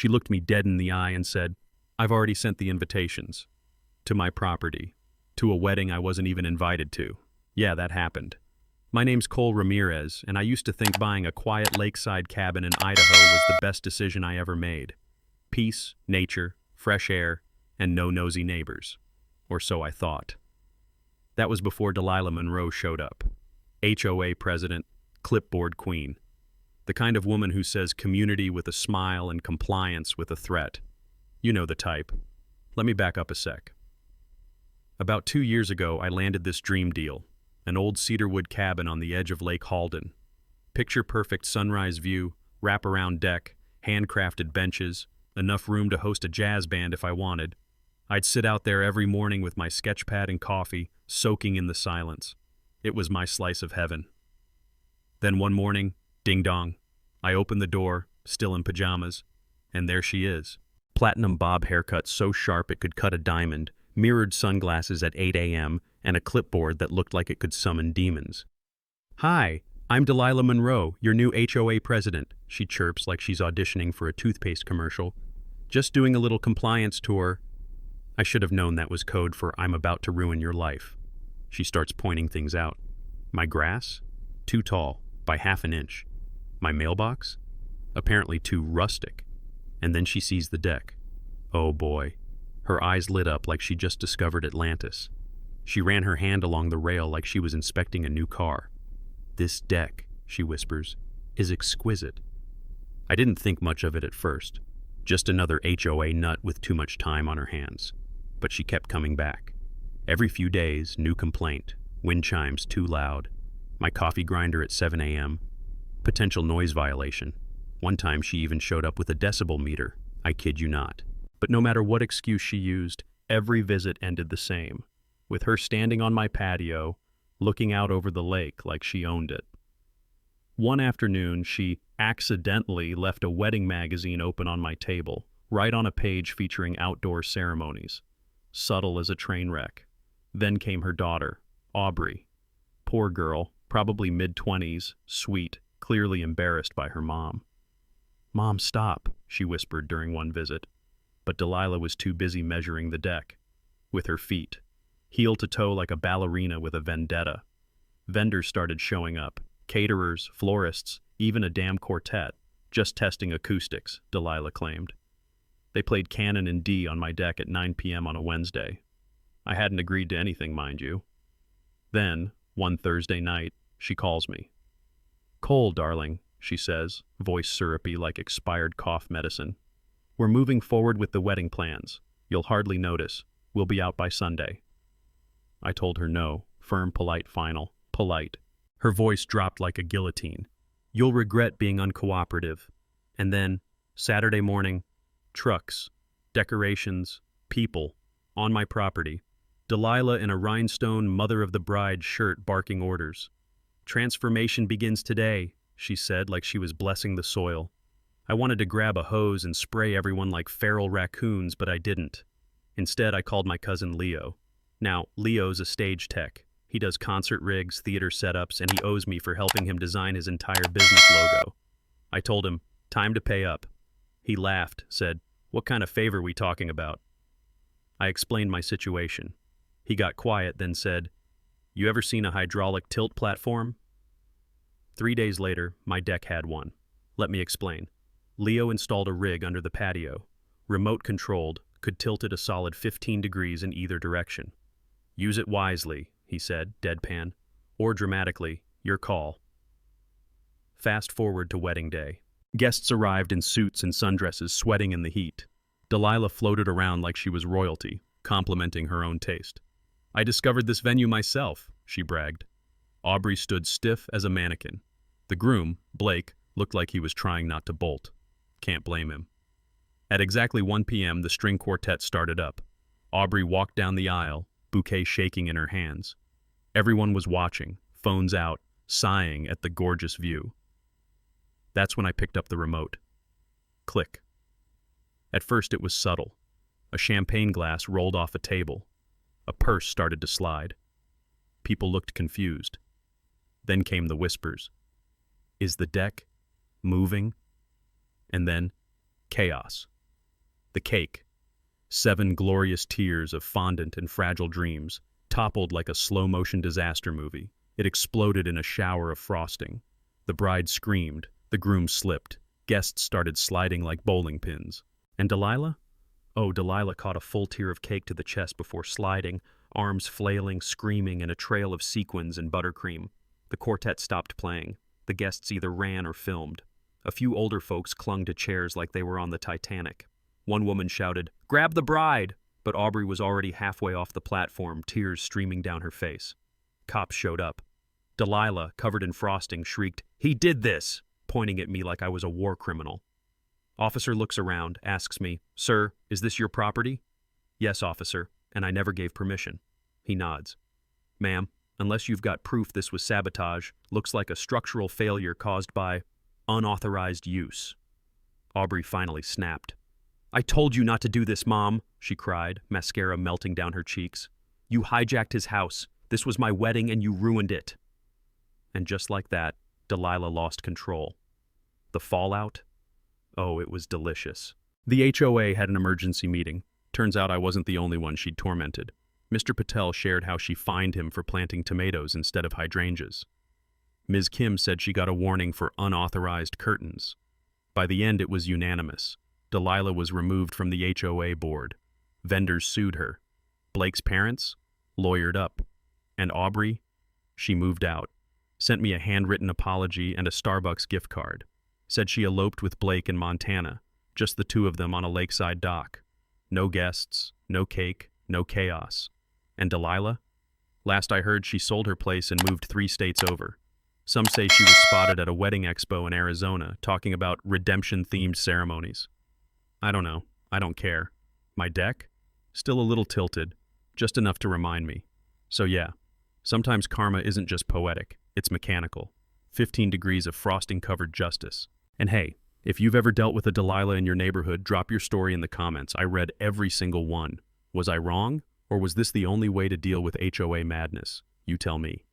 She looked me dead in the eye and said, "I've already sent the invitations. To my property. To a wedding I wasn't even invited to. Yeah, that happened. My name's Cole Ramirez, and I used to think buying a quiet lakeside cabin in Idaho was the best decision I ever made. Peace, nature, fresh air, and no nosy neighbors. Or so I thought." That was before Delilah Monroe showed up. HOA president, clipboard queen. The kind of woman who says community with a smile and compliance with a threat. You know the type. Let me back up a sec. About 2 years ago, I landed this dream deal, an old cedarwood cabin on the edge of Lake Halden. Picture-perfect sunrise view, wrap-around deck, handcrafted benches, enough room to host a jazz band if I wanted. I'd sit out there every morning with my sketch pad and coffee, soaking in the silence. It was my slice of heaven. Then one morning, ding-dong, I opened the door, still in pajamas, and there she is. Platinum bob haircut so sharp it could cut a diamond, mirrored sunglasses at 8 a.m., and a clipboard that looked like it could summon demons. "Hi, I'm Delilah Monroe, your new HOA president," she chirps like she's auditioning for a toothpaste commercial. "Just doing a little compliance tour." I should have known that was code for "I'm about to ruin your life." She starts pointing things out. My grass? Too tall, by half an inch. My mailbox? Apparently too rustic. And then she sees the deck. Oh boy. Her eyes lit up like she just discovered Atlantis. She ran her hand along the rail like she was inspecting a new car. "This deck," she whispers, "is exquisite." I didn't think much of it at first. Just another HOA nut with too much time on her hands. But she kept coming back. Every few days, new complaint. Wind chimes too loud. My coffee grinder at 7 a.m. Potential noise violation. One time she even showed up with a decibel meter. I kid you not. But no matter what excuse she used, every visit ended the same, with her standing on my patio, looking out over the lake like she owned it. One afternoon, she accidentally left a wedding magazine open on my table, right on a page featuring outdoor ceremonies. Subtle as a train wreck. Then came her daughter, Aubrey. Poor girl, probably mid-20s, sweet, clearly embarrassed by her mom. "Mom, stop," she whispered during one visit. But Delilah was too busy measuring the deck. With her feet. Heel to toe like a ballerina with a vendetta. Vendors started showing up. Caterers, florists, even a damn quartet. Just testing acoustics, Delilah claimed. They played Canon in D on my deck at 9 p.m. on a Wednesday. I hadn't agreed to anything, mind you. Then, one Thursday night, she calls me. "Cole, darling," she says, voice syrupy like expired cough medicine. "We're moving forward with the wedding plans. You'll hardly notice. We'll be out by Sunday." I told her no, firm, polite, final. Polite. Her voice dropped like a guillotine. "You'll regret being uncooperative." And then, Saturday morning, trucks, decorations, people, on my property. Delilah in a rhinestone mother of the bride shirt barking orders. "Transformation begins today," she said like she was blessing the soil. I wanted to grab a hose and spray everyone like feral raccoons, but I didn't. Instead, I called my cousin Leo. Now, Leo's a stage tech. He does concert rigs, theater setups, and he owes me for helping him design his entire business logo. I told him, "Time to pay up." He laughed, said, "What kind of favor we talking about?" I explained my situation. He got quiet, then said, "You ever seen a hydraulic tilt platform?" 3 days later, my deck had one. Let me explain. Leo installed a rig under the patio. Remote controlled, could tilt it a solid 15 degrees in either direction. "Use it wisely," he said, deadpan. "Or dramatically, your call." Fast forward to wedding day. Guests arrived in suits and sundresses, sweating in the heat. Delilah floated around like she was royalty, complimenting her own taste. "I discovered this venue myself," she bragged. Aubrey stood stiff as a mannequin. The groom, Blake, looked like he was trying not to bolt. Can't blame him. At exactly 1 p.m., the string quartet started up. Aubrey walked down the aisle, bouquet shaking in her hands. Everyone was watching, phones out, sighing at the gorgeous view. That's when I picked up the remote. Click. At first it was subtle. A champagne glass rolled off a table. A purse started to slide. People looked confused. Then came the whispers. Is the deck moving? And then chaos. The cake. 7 glorious tiers of fondant and fragile dreams, toppled like a slow-motion disaster movie. It exploded in a shower of frosting. The bride screamed, the groom slipped, guests started sliding like bowling pins. And Delilah? Oh, Delilah caught a full tier of cake to the chest before sliding, arms flailing, screaming in a trail of sequins and buttercream. The quartet stopped playing. The guests either ran or filmed. A few older folks clung to chairs like they were on the Titanic. One woman shouted, "Grab the bride!" But Aubrey was already halfway off the platform, tears streaming down her face. Cops showed up. Delilah, covered in frosting, shrieked, "He did this!" pointing at me like I was a war criminal. Officer looks around, asks me, "Sir, is this your property?" "Yes, officer, and I never gave permission." He nods. "Ma'am, unless you've got proof this was sabotage, looks like a structural failure caused by unauthorized use." Aubrey finally snapped. "I told you not to do this, Mom," she cried, mascara melting down her cheeks. "You hijacked his house. This was my wedding and you ruined it." And just like that, Delilah lost control. The fallout? Oh, it was delicious. The HOA had an emergency meeting. Turns out I wasn't the only one she'd tormented. Mr. Patel shared how she fined him for planting tomatoes instead of hydrangeas. Ms. Kim said she got a warning for unauthorized curtains. By the end, it was unanimous. Delilah was removed from the HOA board. Vendors sued her. Blake's parents lawyered up. And Aubrey? She moved out. Sent me a handwritten apology and a Starbucks gift card. Said she eloped with Blake in Montana, just the two of them on a lakeside dock. No guests, no cake, no chaos. And Delilah? Last I heard, she sold her place and moved 3 states over. Some say she was spotted at a wedding expo in Arizona talking about redemption-themed ceremonies. I don't know. I don't care. My deck? Still a little tilted, just enough to remind me. So yeah, sometimes karma isn't just poetic, it's mechanical. 15 degrees of frosting-covered justice. And hey, if you've ever dealt with a Delilah in your neighborhood, drop your story in the comments. I read every single one. Was I wrong? Or was this the only way to deal with HOA madness? You tell me.